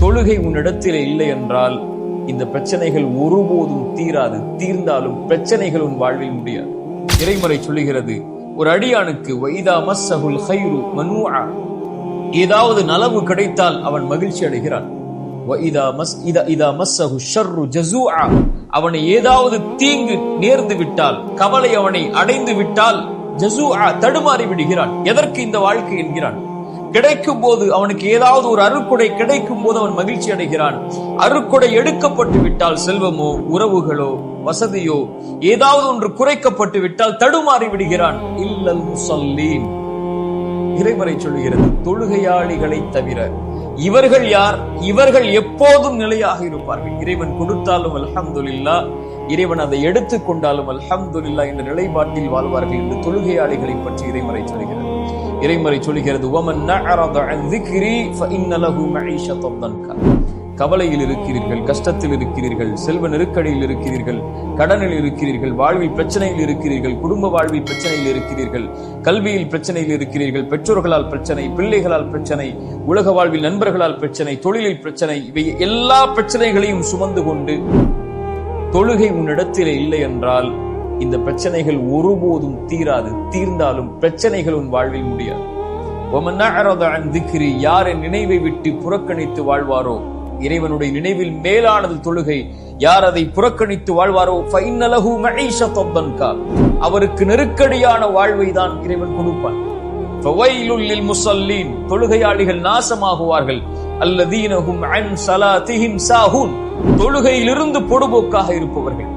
தொழுகை உன்னிடத்திலே இல்லை என்றால் இந்த பிரச்சனைகள் ஒருபோதும் தீராது. தீர்ந்தாலும் பிரச்சனைகள் உன் வாழ்வில் முடியாது. இறைமறை சொல்லுகிறது, ஒரு அடியானுக்கு வைதா மஸ்ஸஹுல் கைரு மனூஆ, ஏதாவது நலவு கிடைத்தால் அவன் மகிழ்ச்சி அடைகிறான். இதா மஸ்ஸஹு ஷர்ரு ஜஸூஆ, அவனை ஏதாவது தீங்கு நேர்ந்து விட்டால், கவலை அவனை அடைந்து விட்டால், ஜஸூஆ தடுமாறி விடுகிறான். எதற்கு இந்த வாழ்க்கை என்கிறான். கிடைக்கும் போது அவனுக்கு ஏதாவது ஒரு அருட்கொடை கிடைக்கும் போது அவன் மகிழ்ச்சி அடைகிறான். அருட்கொடை எடுக்கப்பட்டு விட்டால், செல்வமோ உறவுகளோ வசதியோ ஏதாவது ஒன்று குறைக்கப்பட்டு விட்டால் தடுமாறி விடுகிறான். இல்லல் முஸல்லீன், இறைமறை சொல்லுகிறது, தொழுகையாளிகளை தவிர. இவர்கள் யார்? இவர்கள் எப்போதும் நிலையாக இருப்பார்கள். இறைவன் கொடுத்தாலும் அல்ஹம்துலில்லாஹ், இறைவன் அதை எடுத்துக் கொண்டாலும் அல்ஹம்துலில்லாஹ் என்ற நிலைப்பாட்டில் வாழ்வார்கள் என்று தொழுகையாளிகளை பற்றி இறைமறை சொல்கிறது. இறைமறை சொல்கிறது, வமன் நஅரத அன் ذிக்ரி ஃபஇன்ன லஹு மஈஷத்தன் தன்கா. கவலையில் இருக்கிறீர்கள், கஷ்டத்தில் இருக்கிறீர்கள், செல்வ நெருக்கடியில் இருக்கிறீர்கள், கடனில் இருக்கிறீர்கள், வாழ்வில் பிரச்சனையில் இருக்கிறீர்கள், குடும்ப வாழ்வில் பிரச்சனையில் இருக்கிறீர்கள், கல்வியில் பிரச்சனையில் இருக்கிறீர்கள், பெற்றோர்களால் பிரச்சனை, பிள்ளைகளால் பிரச்சனை, உலக வாழ்வில் நண்பர்களால் பிரச்சனை, தொழிலில் பிரச்சனை, இவை எல்லா பிரச்சனைகளையும் சுமந்து கொண்டு தொழுகை உன்னிடத்திலே இல்லை என்றால் இந்த பிரச்சனைகள் ஒருபோதும் தீராது. தீர்ந்தாலும் பிரச்சனைகள் உன் வாழ்வில் முடியாது. வமன் நஅரத அன் ذிக்ரி, யார் என் நினைவை விட்டு புறக்கணித்து வாழ்வாரோ, இறைவனுடைய நினைவில் மேலானது தொழுகை, யார் அதை புறக்கணித்து வாழ்வாரோ ஃபஇன்ன லஹு மஈஷத்தன் தன்கா, அவருக்கு நெருக்கடியான வாழ்வை தான் இறைவன் கொடுப்பான். ஃபவைலுல் லில் முஸல்லீன், தொழுகையாளிகள் நாசமாகுவார்கள். அல்லதீன ஹும் அன் ஸலாத்திஹிம் சாஹூன், தொழுகையிலிருந்து பொடுபோக்காக இருப்பவர்கள்.